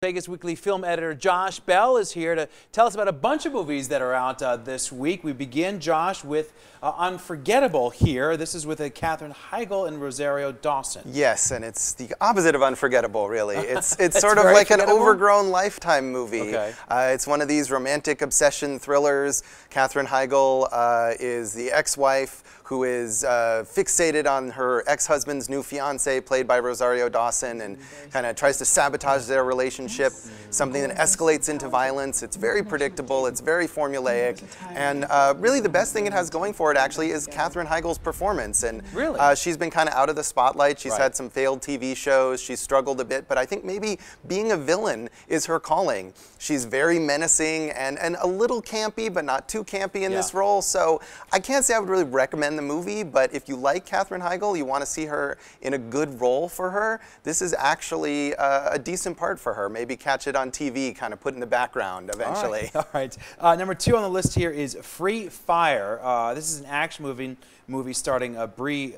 Vegas Weekly film editor Josh Bell is here to tell us about a bunch of movies that are out this week. We begin, Josh, with Unforgettable here. This is with Katherine Heigl and Rosario Dawson. Yes, and it's the opposite of Unforgettable, really. It's sort of like an overgrown Lifetime movie. Okay. It's one of these romantic obsession thrillers. Katherine Heigl is the ex-wife who is fixated on her ex-husband's new fiance, played by Rosario Dawson, and kind of tries to sabotage their relationship, something that escalates into violence. It's very predictable, it's very formulaic, and really the best thing it has going for it actually is Katherine Heigl's performance. And really? She's been kind of out of the spotlight. She's had some failed TV shows, she's struggled a bit, but I think maybe being a villain is her calling. She's very menacing and a little campy, but not too campy in this role, so I can't say I would really recommend the movie, but if you like Katherine Heigl, you want to see her in a good role for her, this is actually a decent part for her. Maybe catch it on TV, kind of put in the background eventually. All right. Number 2 on the list here is Free Fire. This is an action movie starring Brie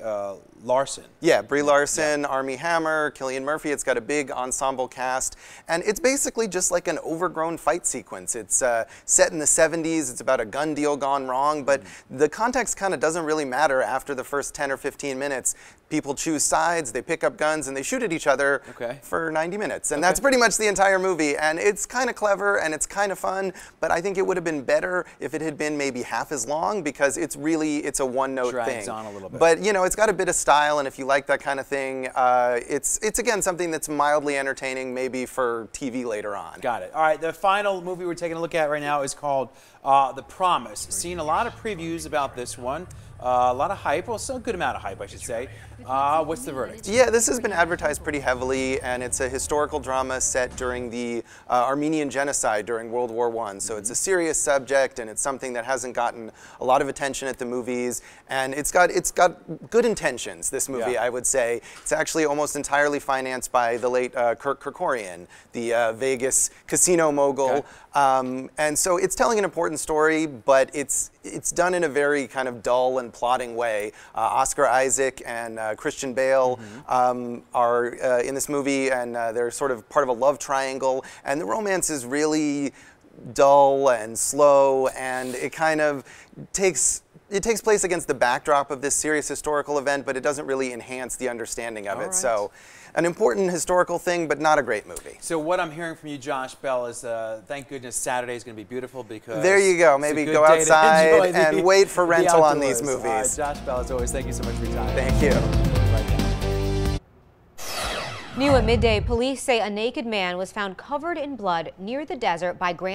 Larson. Yeah, Brie Larson, Armie Hammer, Cillian Murphy. It's got a big ensemble cast, and it's basically just like an overgrown fight sequence. It's set in the 70s. It's about a gun deal gone wrong, but the context kind of doesn't really matter after the first 10 or 15 minutes. People choose sides, they pick up guns, and they shoot at each other for 90 minutes. And that's pretty much the entire movie. And it's kind of clever and it's kind of fun, but I think it would have been better if it had been maybe half as long, because it's a one-note thing. Drags on a little bit. But you know, it's got a bit of style, and if you like that kind of thing, it's again something that's mildly entertaining, maybe for TV later on. Got it. All right, the final movie we're taking a look at right now is called The Promise. Seen a lot of previews about this one. A lot of hype, well, still a good amount of hype, I should say. What's the verdict? Yeah, this has been advertised pretty heavily, and it's a historical drama set during the Armenian genocide during World War I. So it's a serious subject, and it's something that hasn't gotten a lot of attention at the movies, and it's got good intentions, this movie, I would say. It's actually almost entirely financed by the late Kirk Kerkorian, the Vegas casino mogul. And so it's telling an important story, but it's done in a very kind of dull and plodding way. Oscar Isaac and Christian Bale are in this movie, and they're sort of part of a love triangle, and the romance is really dull and slow, and it kind of takes place against the backdrop of this serious historical event, but it doesn't really enhance the understanding of it. So an important historical thing, but not a great movie. So what I'm hearing from you, Josh Bell, is thank goodness Saturday is going to be beautiful, because there you go. Maybe go outside and wait for rental on these movies. All right, Josh Bell, as always, thank you so much for your time. Thank you. New at midday, police say a naked man was found covered in blood near the desert by Grand